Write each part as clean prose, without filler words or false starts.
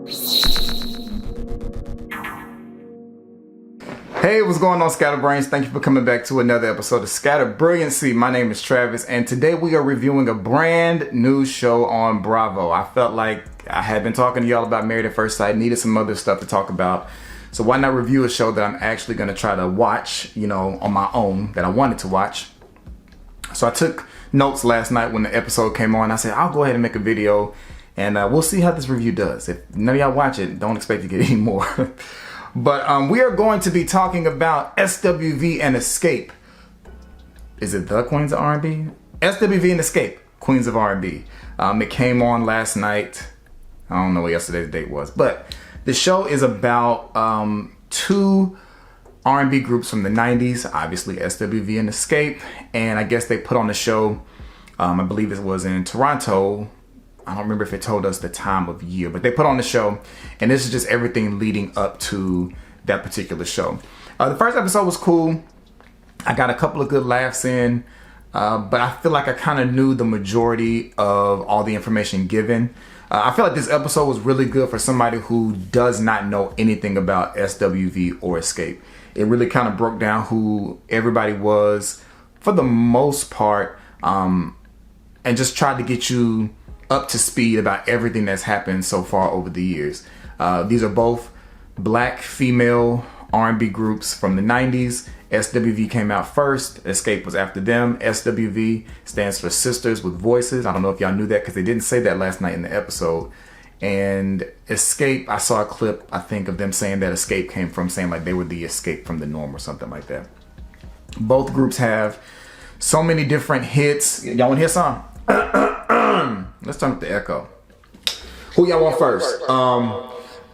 Hey, what's going on, Scatterbrains? Thank you for coming back to another episode of Scatter Brilliancy. My name is Travis, and today we are reviewing a brand new show on Bravo. I felt like I had been talking to y'all about Married at First Sight, needed some other stuff to talk about. So why not review a show that I'm actually going to try to watch, on my own, that I wanted to watch. So I took notes last night when the episode came on. I said, I'll go ahead and make a video, and we'll see how this review does. If none of y'all watch it, don't expect to get any more. But we are going to be talking about SWV and Xscape. Is it the Queens of R&B? SWV and Xscape, Queens of R&B. It came on last night. I don't know what yesterday's date was. But the show is about two R&B groups from the 90s. Obviously SWV and Xscape. And I guess they put on the show, I believe it was in Toronto. I don't remember if it told us the time of year, but they put on the show, and this is just everything leading up to that particular show. The first episode was cool. I got a couple of good laughs in, but I feel like I kind of knew the majority of all the information given. I feel like this episode was really good for somebody who does not know anything about SWV or Xscape. It really kind of broke down who everybody was for the most part, and just tried to get you up to speed about everything that's happened so far over the years. These are both black female R&B groups from the 90s. SWV came out first. Xscape was after them. SWV stands for Sisters with Voices. I don't know if y'all knew that because they didn't say that last night in the episode. And Xscape, I saw a clip, I think, of them saying that Xscape came from saying like they were the escape from the norm or something like that. Both groups have so many different hits. Y'all want to hear some? Let's turn up the echo. Who y'all want first?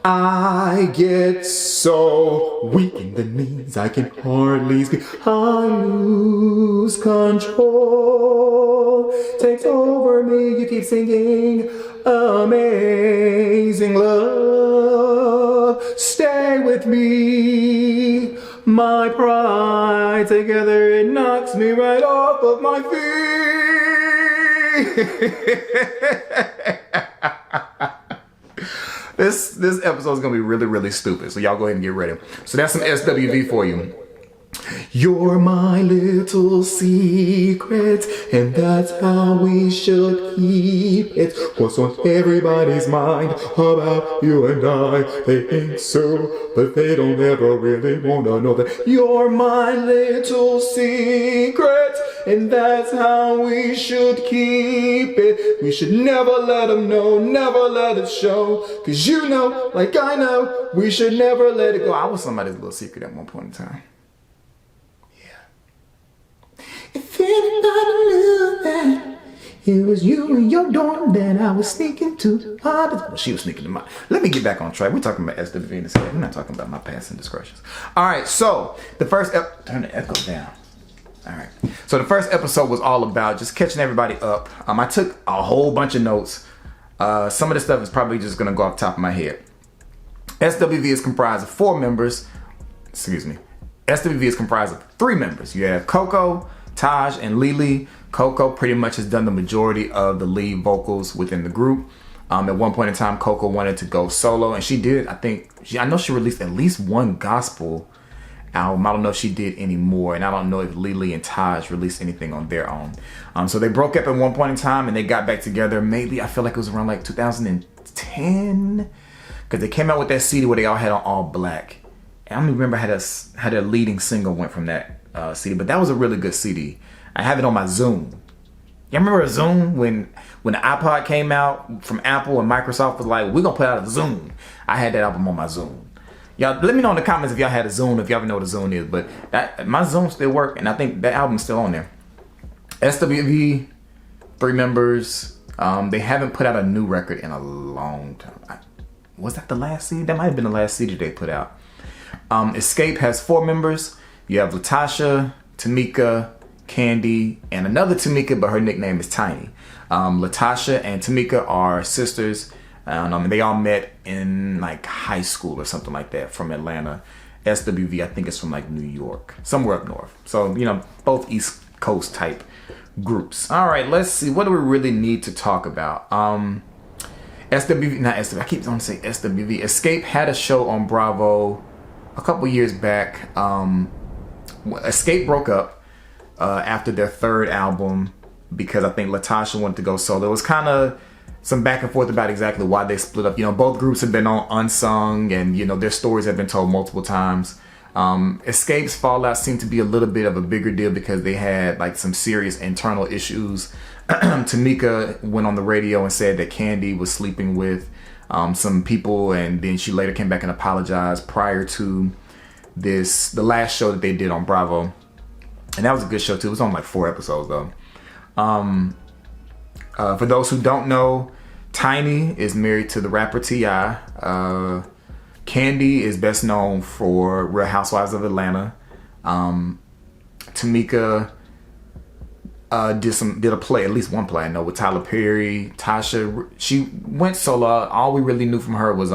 I get so weak in the knees, I can hardly speak. I lose control. Takes over me, you keep singing. Amazing love. Stay with me. My pride together, it knocks me right off of my feet. This episode is gonna be really, really stupid, so y'all go ahead and get ready. So that's some SWV for you. You're my little secret, and that's how we should keep it. What's on everybody's mind about you and I? They think so, but they don't ever really wanna know that you're my little secret, and that's how we should keep it. We should never let them know, never let it show. Cause you know, like I know, we should never let it go. I was somebody's little secret at one point in time. If anybody knew that it was you in your dorm that I was sneaking to. Well, she was sneaking to mine. Let me get back on track. We're talking about SWV and Xscape. We're not talking about my past indiscretions. All right, so the first turn the echo down. All right. So the first episode was all about just catching everybody up. I took a whole bunch of notes. Some of the stuff is probably just gonna go off the top of my head. SWV is comprised of 4 members. Excuse me. SWV is comprised of 3 members. You have Coco, Taj, and Lily. Coco pretty much has done the majority of the lead vocals within the group. At one point in time, Coco wanted to go solo, and she did. I know she released at least one gospel album. I don't know if she did any more, and I don't know if Lily and Taj released anything on their own. So they broke up at one point in time, and they got back together. Maybe I feel like it was around like 2010, because they came out with that CD where they all had on all black. And I don't even remember how their leading single went from that CD, but that was a really good CD. I have it on my Zune. Y'all remember a Zune when the iPod came out from Apple and Microsoft was like, we're gonna put out a Zune. I had that album on my Zune. Y'all let me know in the comments if y'all had a Zune, if y'all ever know what a Zune is, but my Zune still work, and I think that album's still on there. SWV, 3 members. They haven't put out a new record in a long time. Was that the last CD? That might have been the last CD they put out. Xscape has 4 members. You have Latasha, Tamika, Candy, and another Tamika, but her nickname is Tiny. Latasha and Tamika are sisters. And they all met in like high school or something like that from Atlanta. SWV, I think it's from like New York, somewhere up north. So, both East Coast type groups. All right, let's see. What do we really need to talk about? SWV, not SWV, I keep on saying SWV. Xscape had a show on Bravo a couple years back. Xscape broke up after their third album because I think Latasha wanted to go solo. It was kind of some back and forth about exactly why they split up. You know, both groups have been on Unsung, and you know their stories have been told multiple times. Xscape's fallout seemed to be a little bit of a bigger deal because they had like some serious internal issues. Tamika went on the radio and said that Candy was sleeping with some people, and then she later came back and apologized prior to the last show that they did on Bravo. And that was a good show too. It was on like 4 episodes though. For those who don't know, Tiny is married to the rapper T.I. Candy is best known for Real Housewives of Atlanta. Tamika did a play, at least one play I know, with Tyler Perry. Tasha, she went solo. All we really knew from her was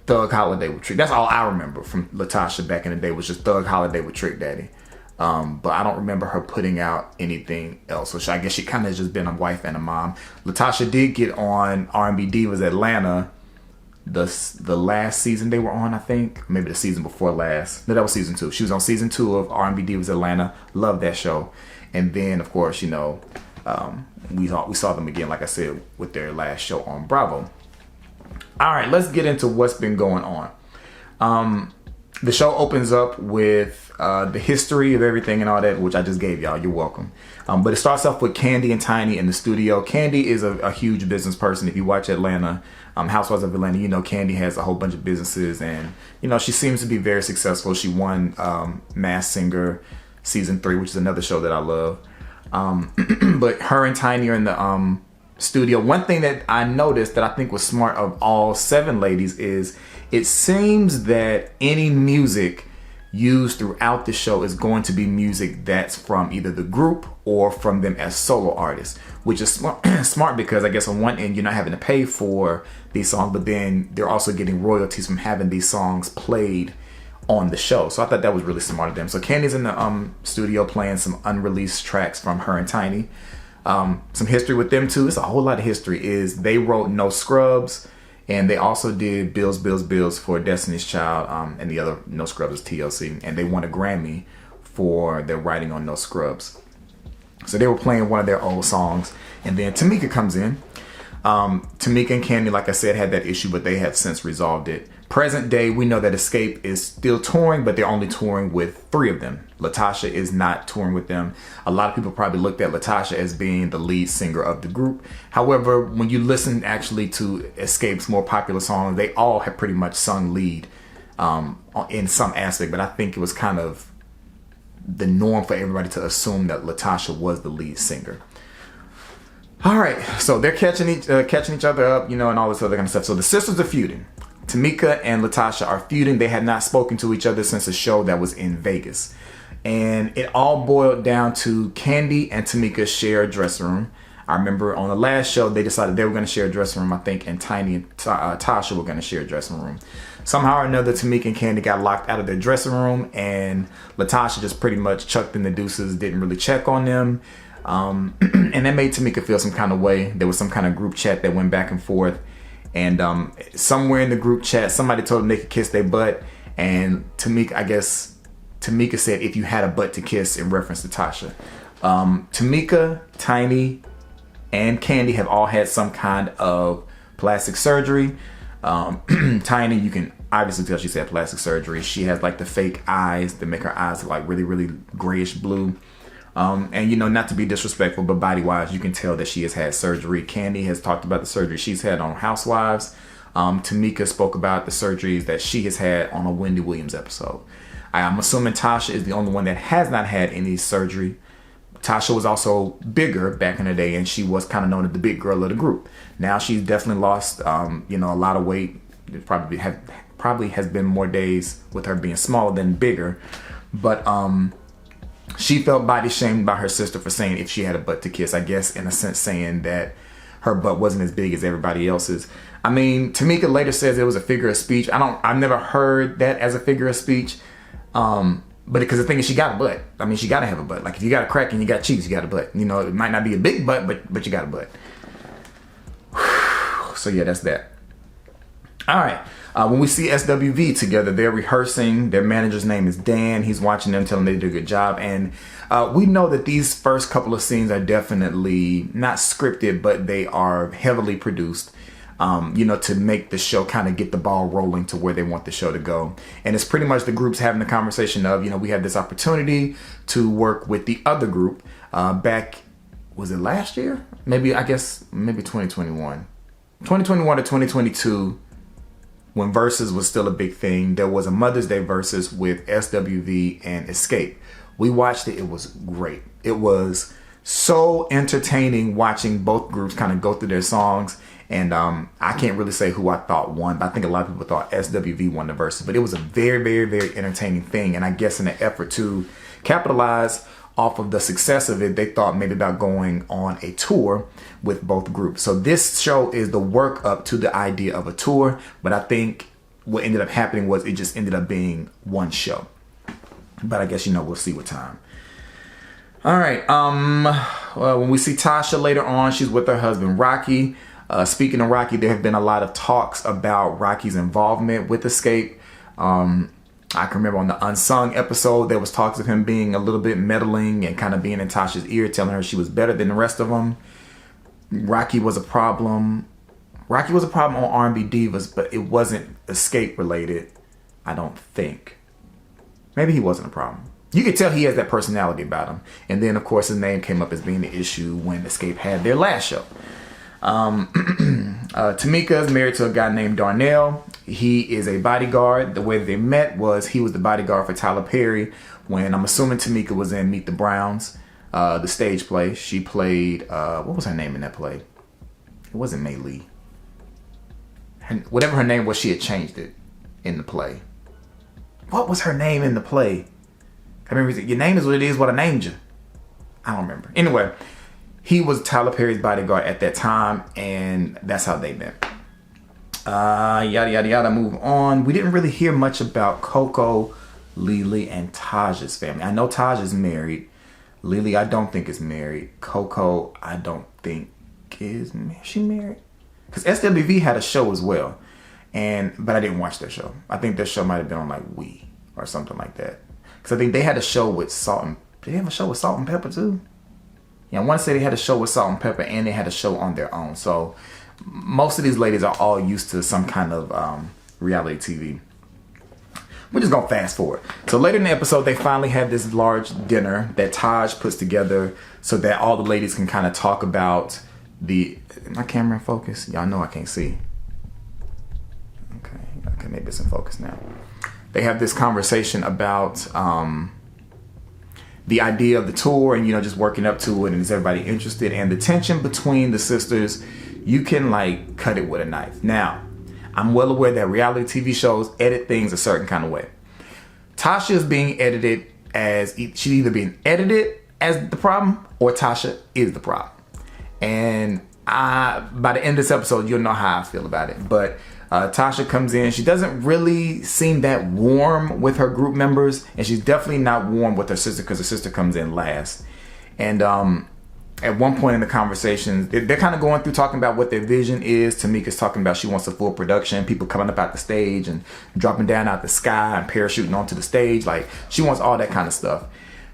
Thug Holiday with Trick. That's all I remember from Latasha back in the day, was just Thug Holiday with Trick Daddy. But I don't remember her putting out anything else. So I guess she kind of just been a wife and a mom. Latasha did get on R&B Divas Atlanta the last season they were on, I think. Maybe the season before last. No, that was season 2. She was on season 2 of R&B Divas Atlanta. Loved that show. And then, of course, you know, we saw them again, like I said, with their last show on Bravo. All right, let's get into what's been going on. The show opens up with the history of everything and all that, which I just gave y'all. You're welcome. But it starts off with Candy and Tiny in the studio. Candy is a huge business person. If you watch Atlanta, Housewives of Atlanta, you know Candy has a whole bunch of businesses, and you know she seems to be very successful. She won Masked Singer season 3, which is another show that I love. But her and Tiny are in the studio. One thing that I noticed that I think was smart of all 7 ladies is it seems that any music used throughout the show is going to be music that's from either the group or from them as solo artists, which is smart because I guess on one end you're not having to pay for these songs, but then they're also getting royalties from having these songs played on the show. So I thought that was really smart of them. So Candy's in the studio playing some unreleased tracks from her and Tiny. Some history with them too. It's a whole lot of history. Is they wrote No Scrubs, and they also did Bills, Bills, Bills for Destiny's Child, and the other No Scrubs is TLC, and they won a Grammy for their writing on No Scrubs. So they were playing one of their old songs, and then Tamika comes in. Tamika and Candy, like I said, had that issue, but they have since resolved it. Present day, we know that Xscape is still touring, but they're only touring with 3 of them. Latasha is not touring with them. A lot of people probably looked at Latasha as being the lead singer of the group. However, when you listen actually to Xscape's more popular songs, they all have pretty much sung lead in some aspect, but I think it was kind of the norm for everybody to assume that Latasha was the lead singer. All right, so they're catching each other up, you know, and all this other kind of stuff. So the sisters are feuding. Tamika and Latasha are feuding. They had not spoken to each other since a show that was in Vegas. And it all boiled down to Candy and Tamika share a dressing room. I remember on the last show, they decided they were going to share a dressing room, I think, and Tiny and Tasha were going to share a dressing room. Somehow or another, Tamika and Candy got locked out of their dressing room, and Latasha just pretty much chucked in the deuces, didn't really check on them. And that made Tamika feel some kind of way. There was some kind of group chat that went back and forth. And somewhere in the group chat, somebody told them they could kiss their butt. And Tamika said, if you had a butt to kiss, in reference to Tasha. Tamika, Tiny, and Candy have all had some kind of plastic surgery. Tiny, you can obviously tell she's had plastic surgery. She has like the fake eyes that make her eyes look like really, really grayish blue. And you know, not to be disrespectful, but body wise, you can tell that she has had surgery. Candy has talked about the surgery she's had on Housewives. Tamika spoke about the surgeries that she has had on a Wendy Williams episode. I'm assuming Tasha is the only one that has not had any surgery. Tasha was also bigger back in the day, and she was kind of known as the big girl of the group. Now she's definitely lost, you know, a lot of weight. It probably has been more days with her being smaller than bigger, but she felt body shamed by her sister for saying if she had a butt to kiss. I guess in a sense saying that her butt wasn't as big as everybody else's. I mean, Tamika later says it was a figure of speech. I've never heard that as a figure of speech. But because the thing is, she got a butt. I mean, she got to have a butt. Like if you got a crack and you got cheeks, you got a butt. You know, it might not be a big butt, but you got a butt. So yeah, that's that. All right. When we see SWV together, they're rehearsing. Their manager's name is Dan. He's watching them, telling them they did a good job. And we know that these first couple of scenes are definitely not scripted, but they are heavily produced, to make the show kind of get the ball rolling to where they want the show to go. And it's pretty much the groups having the conversation of, we have this opportunity to work with the other group back, was it last year? Maybe 2021. 2021 to 2022. When Versus was still a big thing, there was a Mother's Day Versus with SWV and Xscape. We watched it. It was great. It was so entertaining watching both groups kind of go through their songs. And I can't really say who I thought won, but I think a lot of people thought SWV won the Versus. But it was a very, very, very entertaining thing. And I guess in an effort to capitalize off of the success of it, they thought maybe about going on a tour with both groups. So this show is the work up to the idea of a tour, but I think what ended up happening was it just ended up being one show. But I guess, we'll see with time. All right. When we see Tasha later on, she's with her husband, Rocky. Speaking of Rocky, there have been a lot of talks about Rocky's involvement with Xscape. I can remember on the Unsung episode, there was talks of him being a little bit meddling and kind of being in Tasha's ear, telling her she was better than the rest of them. Rocky was a problem. Rocky was a problem on R&B Divas, but it wasn't Xscape related, I don't think. Maybe he wasn't a problem. You could tell he has that personality about him. And then, of course, his name came up as being the issue when Xscape had their last show. Tamika is married to a guy named Darnell. He is a bodyguard. The way they met was he was the bodyguard for Tyler Perry when I'm assuming Tamika was in Meet the Browns, the stage play. She played, what was her name in that play? It wasn't May Lee. Whatever her name was, she had changed it in the play. What was her name in the play? I remember, your name is what it is, what I named you. I don't remember. Anyway, he was Tyler Perry's bodyguard at that time, and that's how they met. Yada, yada, yada, move on. We didn't really hear much about Coco, Lily, and Taj's family. I know Taj is married. Lily, I don't think is married. Coco, I don't think is she married? Because SWV had a show as well, but I didn't watch their show. I think their show might have been on like Wii or something like that. Because I think they had a show with Did they have a show with Salt and Pepper too? Yeah, I want to say they had a show with Salt and Pepper, and they had a show on their own. So most of these ladies are all used to some kind of reality TV. We're just going to fast forward. So later in the episode, they finally have this large dinner that Taj puts together so that all the ladies can kind of talk about my camera in focus? Y'all know I can't see. Okay, maybe it's in focus now. They have this conversation about the idea of the tour and, just working up to it, and is everybody interested? And the tension between the sisters, you can like cut it with a knife. Now, I'm well aware that reality TV shows edit things a certain kind of way. Tasha is being edited as, she's either being edited as the problem or Tasha is the problem. And by the end of this episode, you'll know how I feel about it. But Tasha comes in. She doesn't really seem that warm with her group members, and she's definitely not warm with her sister because her sister comes in last. And at one point in the conversations, they're kind of going through talking about what their vision is. Tamika's talking about she wants a full production, people coming up out the stage and dropping down out the sky and parachuting onto the stage. Like, she wants all that kind of stuff.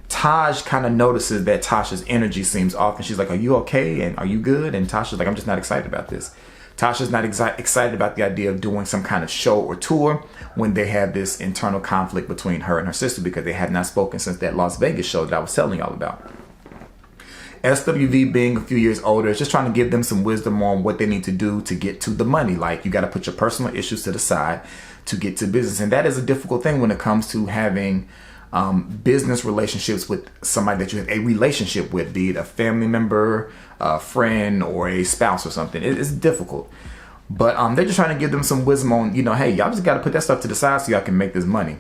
Taj kind of notices that Tasha's energy seems off, and she's like, "Are you okay? And are you good?" And Tasha's like, "I'm just not excited about this." Tasha's not excited about the idea of doing some kind of show or tour when they have this internal conflict between her and her sister because they had not spoken since that Las Vegas show that I was telling y'all about. SWV, being a few years older, is just trying to give them some wisdom on what they need to do to get to the money. Like, you got to put your personal issues to the side to get to business. And that is a difficult thing when it comes to having business relationships with somebody that you have a relationship with, be it a family member, a friend, or a spouse or something. It's difficult. But they're just trying to give them some wisdom on, hey, y'all just got to put that stuff to the side so y'all can make this money.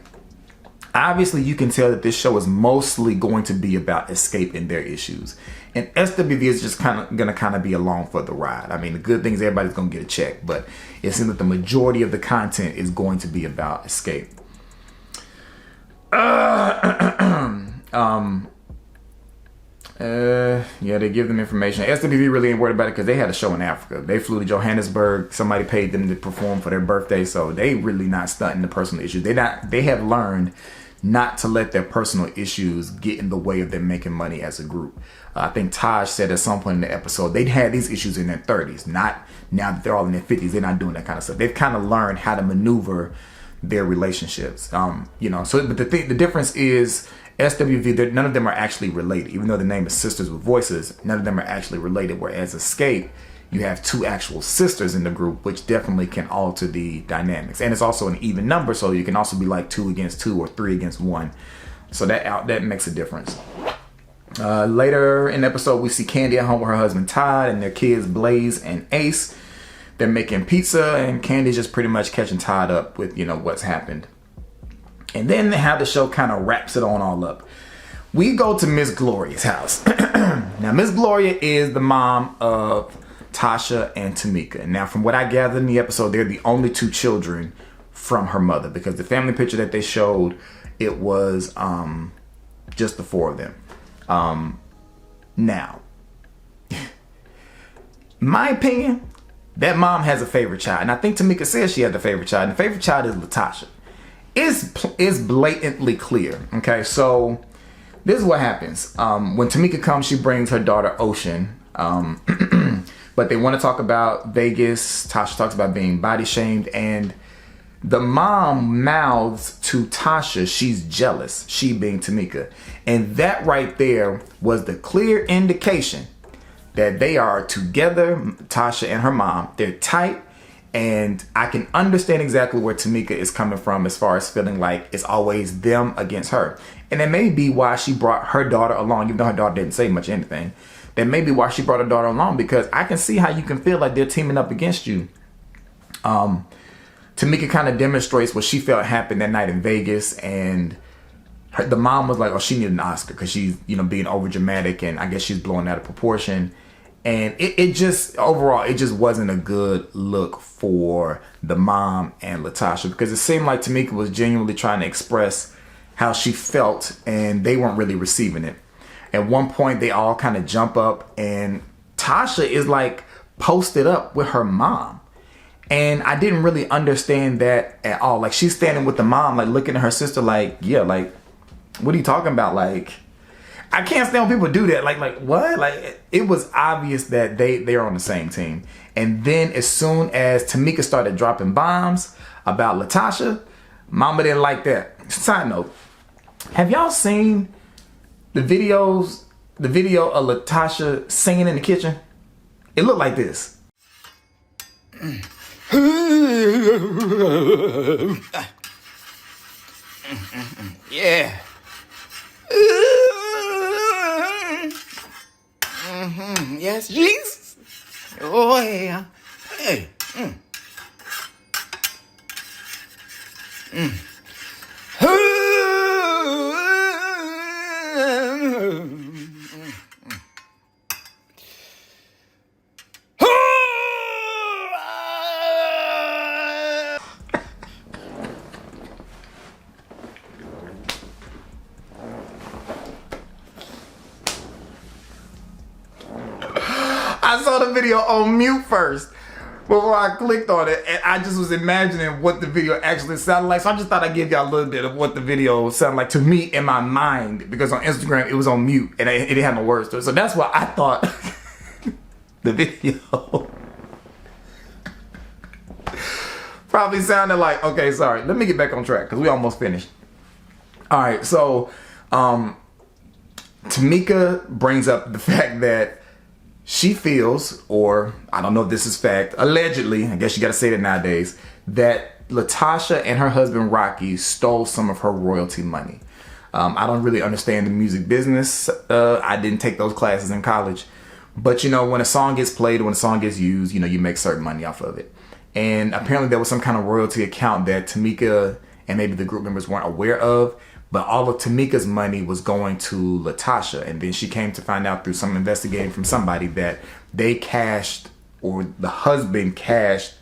Obviously, you can tell that this show is mostly going to be about Xscape and their issues. And SWV is just going to be along for the ride. I mean, the good thing is everybody's going to get a check, but it seems that the majority of the content is going to be about Xscape. Yeah, they give them information. SWV really ain't worried about it because they had a show in Africa. They flew to Johannesburg. Somebody paid them to perform for their birthday, so they really not stunting the personal issues. They have learned not to let their personal issues get in the way of them making money as a group. I think Taj said at some point in the episode they'd had these issues in their 30s, not now that they're all in their 50s. They're not doing that kind of stuff. They've kind of learned how to maneuver their relationships. You know, so but the difference is SWV, none of them are actually related. Even though the name is Sisters with Voices, none of them are actually related. Whereas Xscape, you have two actual sisters in the group, which definitely can alter the dynamics. And it's also an even number, so you can also be like 2 against 2 or 3 against 1. So that makes a difference. Later in the episode, we see Candy at home with her husband Todd and their kids Blaze and Ace. They're making pizza, and Candy's just pretty much catching Todd up with, you know, what's happened. And then how the show kind of wraps it on all up. We go to Miss Gloria's house. Now, Miss Gloria is the mom of Tasha and Tamika. And now, from what I gathered in the episode, they're the only 2 children from her mother, because the family picture that they showed, it was just the 4 of them. Now, my opinion, that mom has a favorite child, and I think Tamika says she has a favorite child, and the favorite child is Latasha. It's blatantly clear. Okay, so this is what happens. When Tamika comes, she brings her daughter Ocean, but they want to talk about Vegas. Tasha talks about being body shamed, and the mom mouths to Tasha she's jealous, she being Tamika. And that right there was the clear indication that they are together, Tasha and her mom. They're tight, and I can understand exactly where Tamika is coming from as far as feeling like it's always them against her. And that may be why she brought her daughter along, even though her daughter didn't say much anything. That may be why she brought her daughter along, because I can see how you can feel like they're teaming up against you. Tamika kind of demonstrates what she felt happened that night in Vegas, and the mom was like, oh, she needed an Oscar because she's, you know, being over dramatic, and I guess she's blowing out of proportion. And it just, overall, it just wasn't a good look for the mom and Latasha, because it seemed like Tamika was genuinely trying to express how she felt, and they weren't really receiving it. At one point, they all kind of jump up, and Tasha is like posted up with her mom. And I didn't really understand that at all. Like, she's standing with the mom, like looking at her sister like, yeah, like, what are you talking about? Like, I can't stand when people do that. Like what? Like, it was obvious that they're on the same team. And then as soon as Tamika started dropping bombs about Latasha, mama didn't like that. Side note, have y'all seen the video of Latasha singing in the kitchen? It looked like this. Yeah. Yes, Jesus. Oh, yeah. Hey. I saw the video on mute first before I clicked on it, and I just was imagining what the video actually sounded like. So I just thought I'd give y'all a little bit of what the video sounded like to me in my mind, because on Instagram it was on mute and it didn't have no words to it. So that's why I thought the video probably sounded like, okay, sorry, let me get back on track because we almost finished. All right, so Tamika brings up the fact that she feels, or I don't know if this is fact, allegedly, I guess you got to say that nowadays, that Latasha and her husband Rocky stole some of her royalty money. I don't really understand the music business. I didn't take those classes in college. But, you know, when a song gets played or when a song gets used, you know, you make certain money off of it. And apparently there was some kind of royalty account that Tamika and maybe the group members weren't aware of. But all of Tamika's money was going to Latasha. And then she came to find out through some investigating from somebody that they cashed, or the husband cashed,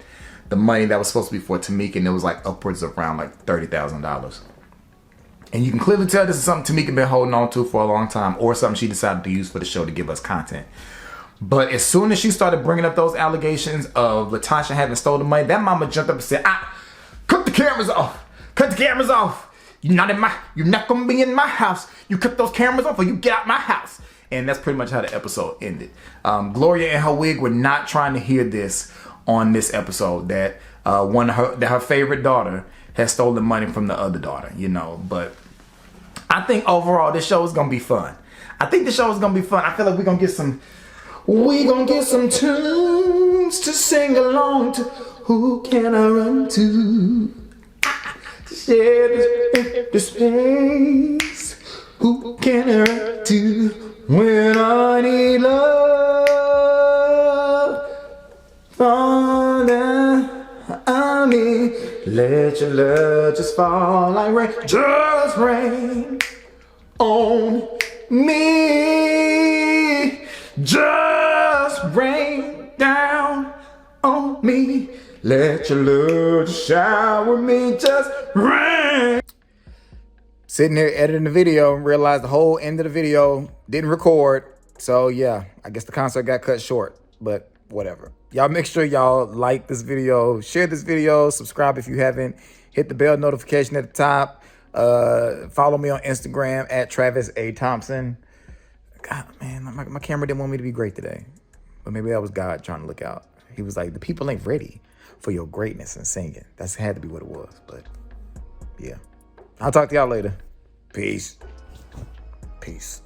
the money that was supposed to be for Tamika. And it was like upwards of around like $30,000. And you can clearly tell this is something Tamika been holding on to for a long time, or something she decided to use for the show to give us content. But as soon as she started bringing up those allegations of Latasha having stolen money, that mama jumped up and said, cut the cameras off. Cut the cameras off. You're not gonna be in my house. You cut those cameras off or you get out my house. And that's pretty much how the episode ended. Gloria and her wig were not trying to hear this on this episode, that her favorite daughter has stolen money from the other daughter, you know. But I think overall this show is gonna be fun. I think the show is gonna be fun. I feel like we're gonna get some tunes to sing along to. Who can I run to share this space? Who can I run to when I need love? Father, I mean, let your love just fall like rain. Just rain on me. Just rain down on me. Let your love shower me. Just rain. Sitting here editing the video and realized the whole end of the video didn't record. So yeah, I guess the concert got cut short, but whatever. Y'all make sure y'all like this video, share this video, subscribe if you haven't, hit the bell notification at the top. Follow me on Instagram at Travis A. Thompson. God, man, my camera didn't want me to be great today. But maybe that was God trying to look out. He was like, the people ain't ready for your greatness and singing. That had to be what it was. But yeah, I'll talk to y'all later. Peace. Peace.